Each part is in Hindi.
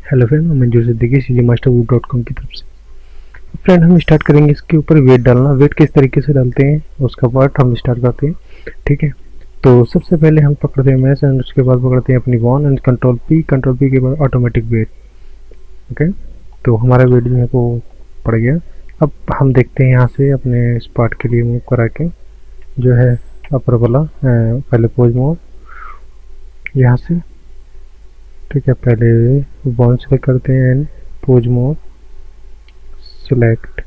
हेलो फ्रेंड, मैं मंजूर सिद्दीकी cgmastergroup.com की तरफ से। फ्रेंड, हम स्टार्ट करेंगे इसके ऊपर वेट डालना। वेट किस तरीके से डालते हैं उसका पार्ट हम स्टार्ट करते हैं। ठीक है, तो सबसे पहले हम पकड़ते हैं मैश एंड उसके बाद पकड़ते हैं अपनी वन एंड कंट्रोल पी के बाद ऑटोमेटिक वेट। ओके, तो हमारा वेट जो है वो पड़ गया। अब हम देखते हैं यहाँ से अपने इस पार्ट के लिए मूव करा के जो है अपर वाला पहले पोज मोड यहाँ से। ठीक है, पहले वन सेलेक्ट करते हैं एंड पोज मोड सेलेक्ट।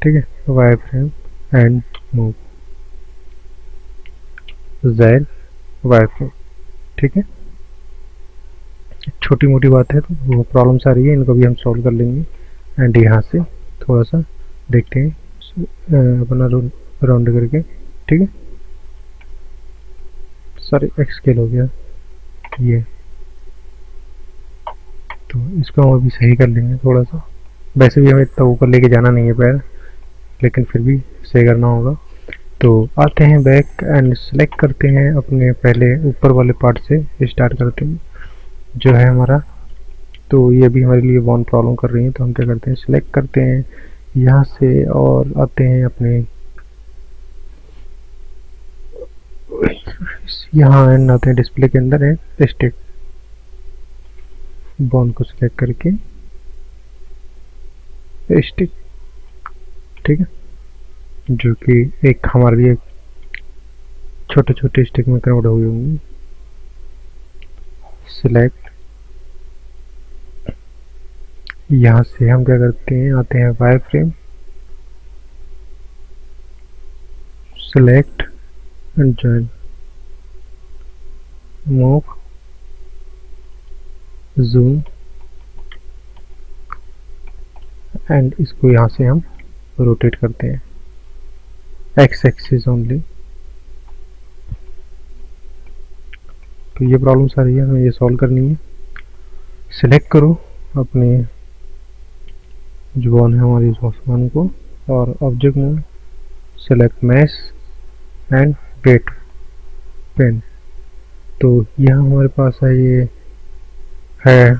ठीक है, Y frame and move Z Y frame. ठीक है, छोटी मोटी बात है तो वो प्रॉब्लम्स आ रही है, इनको भी हम सॉल्व कर लेंगे। एंड यहाँ से थोड़ा सा देखते हैं अपना राउंड करके। ठीक है, सॉरी एक्सकेल हो गया ये, तो इसको हम अभी सही कर लेंगे थोड़ा सा। वैसे भी हमें इतना ऊपर लेके जाना नहीं है पैर, लेकिन फिर भी सही करना होगा। तो आते हैं बैक एंड सेलेक्ट करते हैं अपने पहले ऊपर वाले पार्ट से स्टार्ट करते हैं जो है हमारा। तो ये भी हमारे लिए वन प्रॉब्लम कर रही है, तो हम क्या करते हैं सेलेक्ट करते हैं यहाँ से और आते हैं अपने यहाँ एंड आते हैं डिस्प्ले के अंदर है स्टिक बॉन को सिलेक्ट करके स्टिक। ठीक है, जो कि एक हमारे लिए छोटे छोटे स्टिक में कन्वर्ट हुई होंगी। सिलेक्ट, यहाँ से हम क्या करते हैं आते हैं Y frame select and join move zoom and इसको यहाँ से हम रोटेट करते हैं एक्स एक्सिस ओनली। तो ये प्रॉब्लम सारी है, हमें ये सॉल्व करनी है। सिलेक्ट करो अपने जुबान है हमारी जुबान को और ऑब्जेक्ट में select mesh and weight paint. तो यहाँ हमारे पास है ये है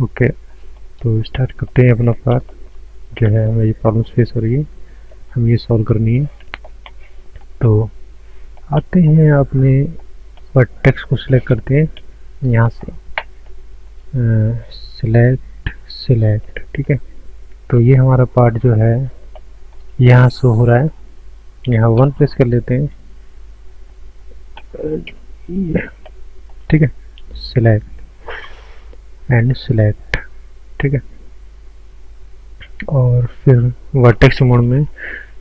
ओके। तो स्टार्ट करते हैं अपना पार्ट जो है हमें ये प्रॉब्लम्स फेस हो रही है, हम ये सॉल्व करनी है। तो आते हैं अपने वर्टेक्स को सिलेक्ट करते हैं यहाँ से सिलेक्ट। ठीक है, तो ये हमारा पार्ट जो है यहाँ शो हो रहा है, यहाँ वन प्रेस कर लेते हैं। ठीक है, सिलेक्ट एंड सिलेक्ट। ठीक है, और फिर वर्टेक्स मोड में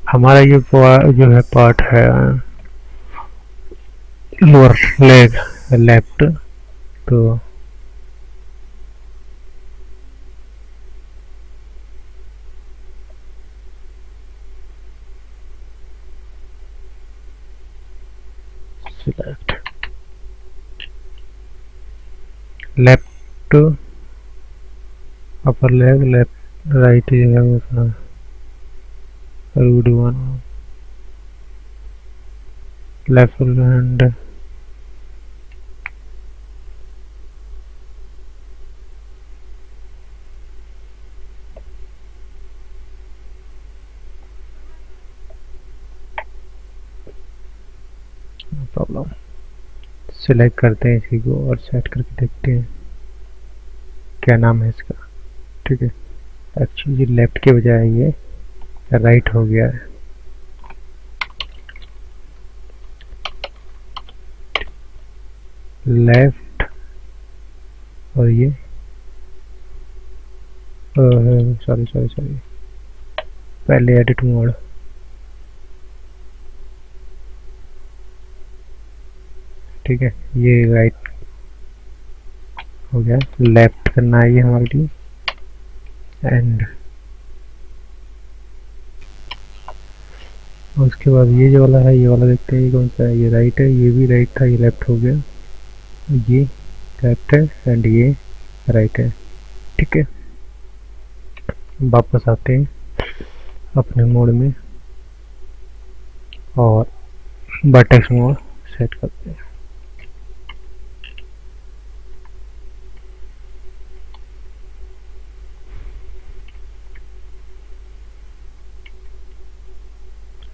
हमारा ये जो है पार्ट है लोअर लेग लेफ्ट। तो select left upper leg left right rude one left hand problem. Select करते हैं इसी को और सेट करके देखते हैं क्या नाम है इसका। ठीक है, एक्चुअली लेफ्ट के बजाय ये राइट हो गया है। लेफ्ट और ये सॉरी पहले एडिट मोड। ठीक है, ये राइट हो गया, लेफ्ट करना है ये हमारे लिए। एंड उसके बाद ये जो वाला है ये वाला देखते हैं ये कौन सा है। ये राइट है, ये भी राइट था, ये लेफ्ट हो गया, ये लेफ्ट है एंड ये राइट है। ठीक है, वापस आते हैं अपने मोड में और वर्टेक्स मोड सेट करते हैं।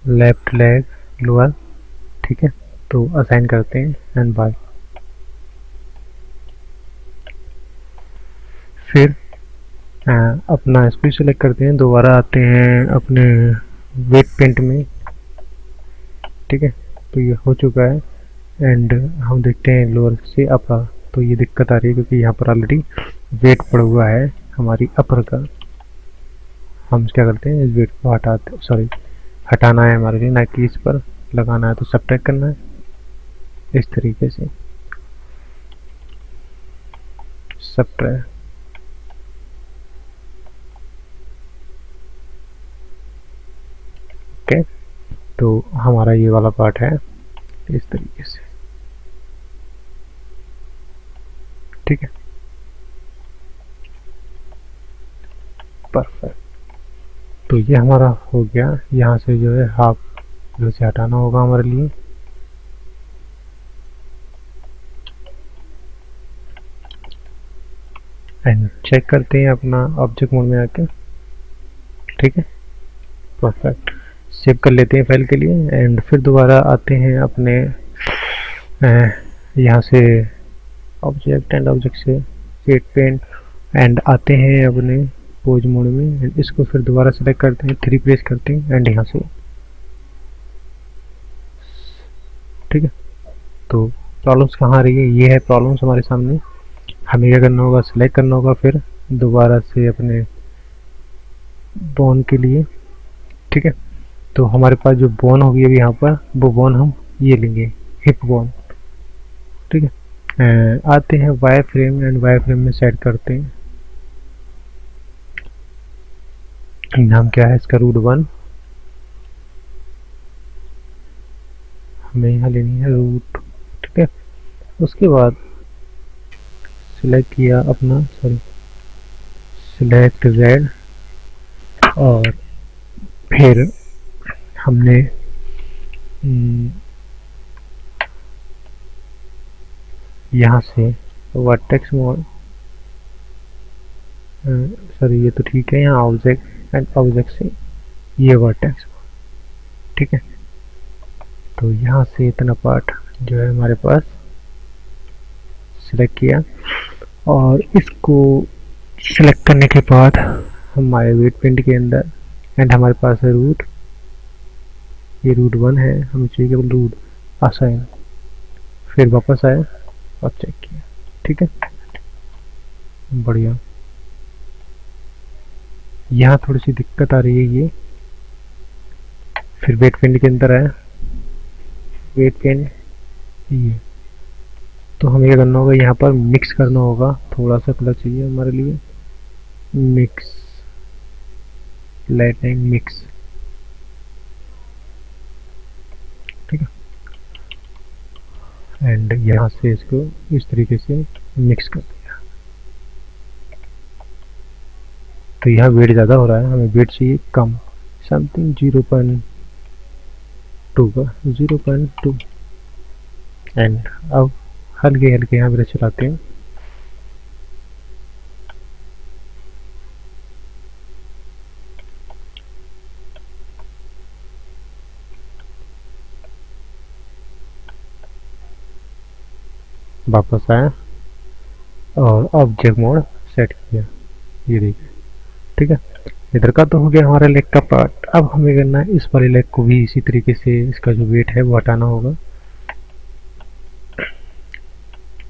लेफ्ट लेग लोअर, ठीक है, तो असाइन करते हैं एंड बाय। फिर अपना स्पीड सेलेक्ट करते हैं, दोबारा आते हैं अपने वेट पेंट में, ठीक है, तो ये हो चुका है। एंड हम देखते हैं लोअर से अपर, तो ये दिक्कत आ रही है क्योंकि यहाँ पर ऑलरेडी वेट पड़ा हुआ है हमारी अपर का। हम क्या करते हैं, इस वेट को हटाते, सॉरी हटाना है हमारे लिए, ना कि इस पर लगाना है, तो सबट्रैक्ट करना है इस तरीके से, सबट्रैक्ट। ओके, तो हमारा ये वाला पार्ट है इस तरीके से, ठीक है, परफेक्ट। तो ये हमारा हो गया। यहाँ से जो है हाफ जो से हटाना होगा हमारे लिए, एंड चेक करते हैं अपना ऑब्जेक्ट मोड में आके, ठीक है, परफेक्ट। सेव कर लेते हैं फाइल के लिए एंड फिर दोबारा आते हैं अपने यहाँ से ऑब्जेक्ट एंड ऑब्जेक्ट से वेट पेंट एंड आते हैं अपने पोज मोड में एंड इसको फिर दोबारा सेलेक्ट करते हैं, 3 प्रेस करते हैं एंड यहाँ से, ठीक है। तो प्रॉब्लम्स कहाँ आ रही है, ये है प्रॉब्लम्स हमारे सामने। हमें क्या करना होगा, सेलेक्ट करना होगा फिर दोबारा से अपने बोन के लिए, ठीक है। तो हमारे पास जो बोन होगी अभी यहाँ पर, वो बोन हम ये लेंगे, हिप बोन, ठीक है। आते हैं Y frame and Y frame में सेट करते हैं, नाम क्या है इसका, रूट 1, हमें यहाँ लेनी है रूट, ठीक है। उसके बाद सिलेक्ट किया अपना, सॉरी सिलेक्ट जेड, और फिर हमने यहाँ से वर्टेक्स मोड, सॉरी ये तो ठीक है, यहाँ ऑब्जेक्ट एंड ऑब्जेक्ट से ये वर्टेक्स, ठीक है। तो यहाँ से इतना पार्ट जो है हमारे पास सिलेक्ट किया, और इसको सिलेक्ट करने के बाद हमारे वेट पेंट के अंदर एंड हमारे पास है रूट, ये रूट 1 है, हमें चाहिए केवल रूट असाइन, फिर वापस आए और चेक किया, ठीक है, बढ़िया। यहाँ थोड़ी सी दिक्कत आ रही है ये, फिर वेट पेंट के अंदर आए, वेट पेंट ये, तो हमें क्या करना होगा, यहाँ पर मिक्स करना होगा, थोड़ा सा कलर चाहिए हमारे लिए, मिक्स, लाइटनिंग मिक्स, ठीक है, एंड यहाँ से इसको इस तरीके से मिक्स कर दिया। तो यहाँ वेट ज़्यादा हो रहा है, हमें वेट चाहिए कम, समथिंग 0.2 का, 0.2, एंड अब हल्के हल्के यहाँ ब्रश चलाते हैं, वापस आया और ऑब्जेक्ट मोड सेट किया, ये देखिए, ठीक है। इधर का तो हो गया हमारा लेग का पार्ट। अब हमें करना है इस वाले लेग को भी इसी तरीके से, इसका जो वेट है वो हटाना होगा।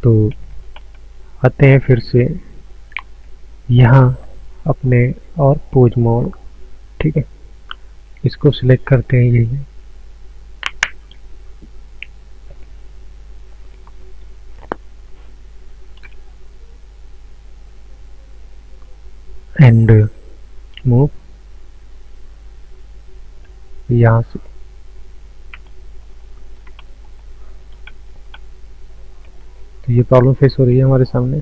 तो आते हैं फिर से यहाँ अपने और पोज मोड, ठीक है, इसको सिलेक्ट करते हैं, यही एंड मूव यहाँ से, तो ये प्रॉब्लम फेस हो रही है हमारे सामने।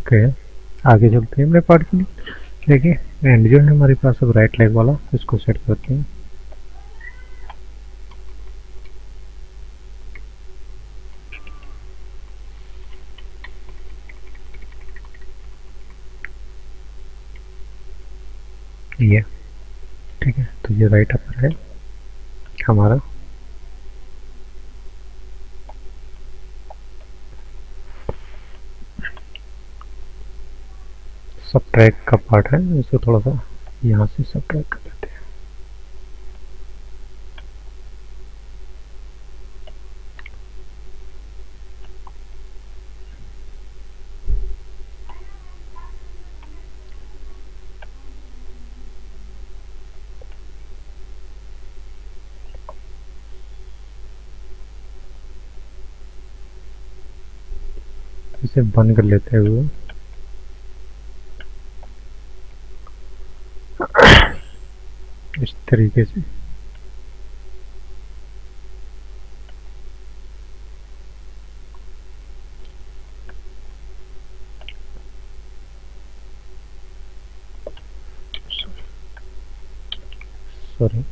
ओके, आगे चलते हैं अपने पार्ट के लिए। देखिए एंड जो है हमारे पास अब राइट लेग वाला, इसको सेट करते हैं। ये ठीक है, तो ये राइट अपर है हमारा। सबट्रैक का पार्ट है, इसको थोड़ा सा यहाँ से सबट्रैक कर देते हैं। इसे बंद कर लेते हुए इस तरीके से सॉरी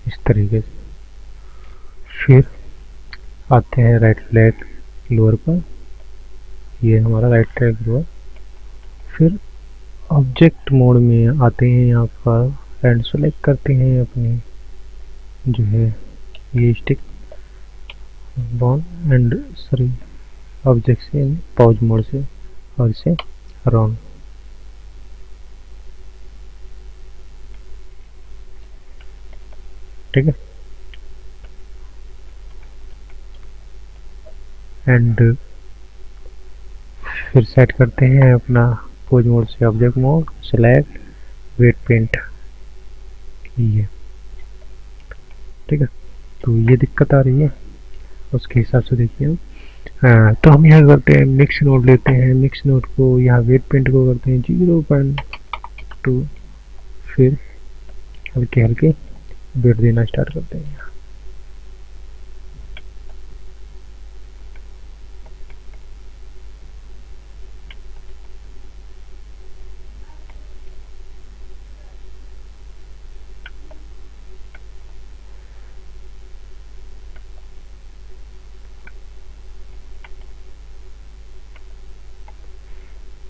इस तरीके से। फिर आते हैं राइट लेग लोअर पर, ये हमारा राइट लेग लोअर। फिर ऑब्जेक्ट मोड में आते हैं यहाँ पर एंड सेलेक्ट करते हैं अपनी जो है ये stick Bon and sorry object से पॉज मोड से, और इसे राउंड। ठीक है, एंड फिर सेट करते हैं अपना पोज मोड से object mode, select weight paint, ये ठीक है। तो ये दिक्कत आ रही है, उसके हिसाब से देखिए हम। तो हम यहाँ करते हैं मिक्स नोड लेते हैं, मिक्स नोड को यहाँ वेट पेंट को करते हैं 0.2, फिर हल्के हल्के वेट देना स्टार्ट करते हैं।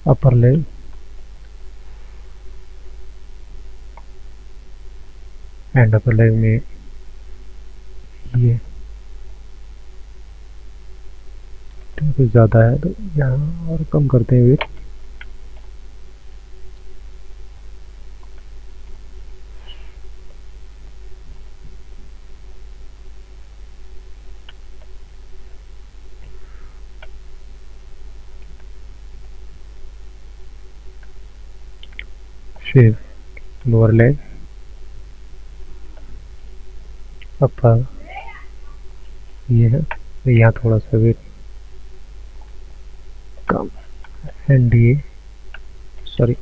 अपर लेग एंड अपर लेग में ये कुछ ज़्यादा है तो यहाँ और कम करते हैं वेट। फिर लोअर लेग अपर ये है, तो यहाँ थोड़ा सा वेट कम एंड ये सॉरी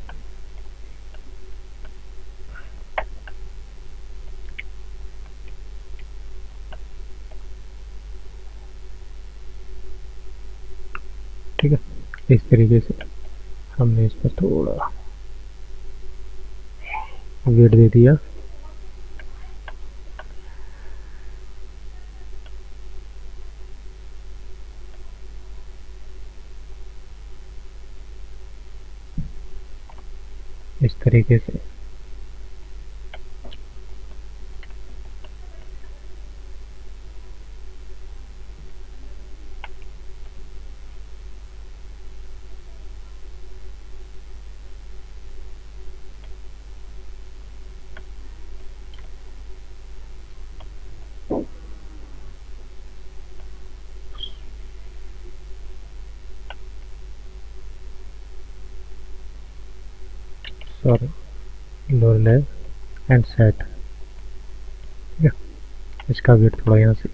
ठीक है। इस तरीके से हमने इस पर थोड़ा वेट दे दिया। इस तरीके से sorry lower leg and set, इसका वेट थोड़ा यहाँ से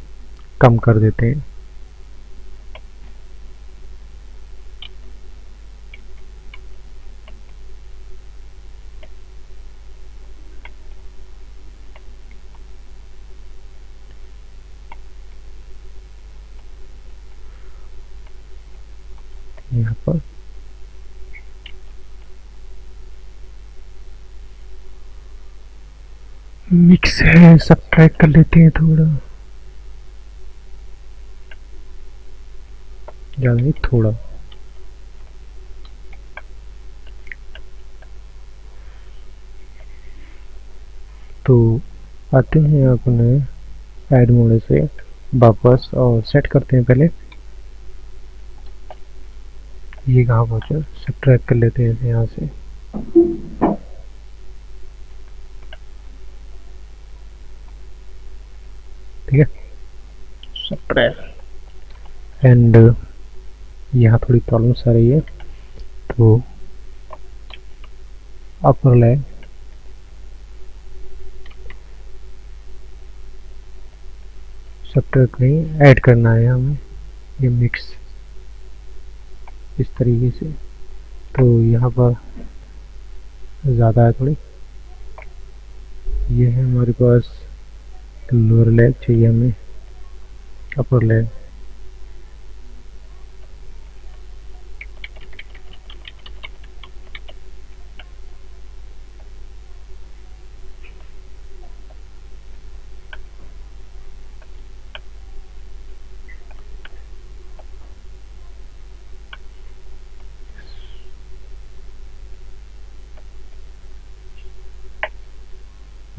कम कर देते हैं। यहाँ पर मिक्स है, सब ट्रैक कर लेते हैं थोड़ा, ज़्यादा नहीं थोड़ा। तो आते हैं अपने ऐड मोड से वापस और सेट करते हैं पहले ये कहाँ पहुँचा, सब ट्रैक कर लेते हैं यहाँ से। ठीक है, सब ट्रैक एंड यहाँ थोड़ी प्रॉब्लम्स आ रही है, तो अपर लैग सब ट्रैक नहीं ऐड करना है हमें, ये मिक्स इस तरीके से। तो यहाँ पर ज़्यादा है थोड़ी, ये है हमारे पास लोअर लैग चाहिए हमें, अपर लैग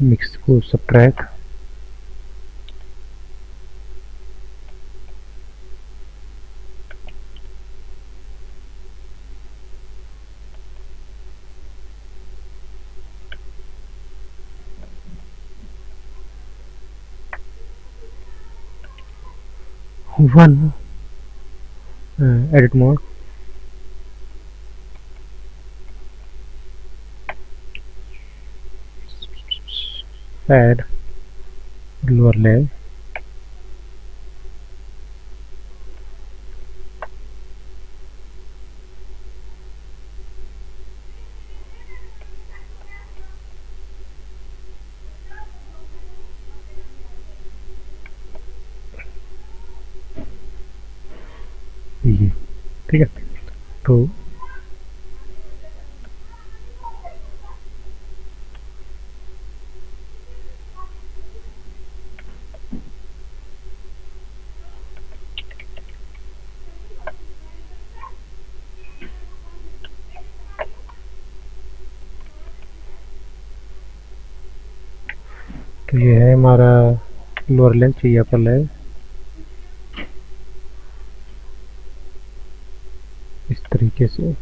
मिक्स को सब track one edit mode add lower lag ये। ठीक है, तो ये है हमारा लोअर लैग चाहिए, अपर लैग इस तरीके से।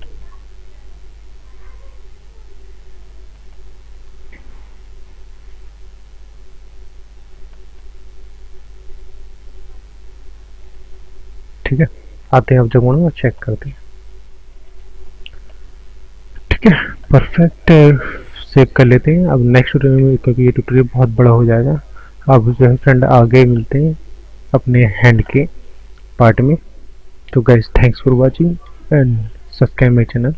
ठीक है, आते हैं ऑब्जेक्ट मोड में और चेक करते हैं। ठीक है, परफेक्ट, सेव कर लेते हैं। अब नेक्स्ट ट्यूटोरियल में, क्योंकि ये ट्यूटोरियल बहुत बड़ा हो जाएगा, अब जो है फ्रेंड आगे मिलते हैं अपने हैंड के पार्ट में। तो guys, thanks for watching and subscribe my channel.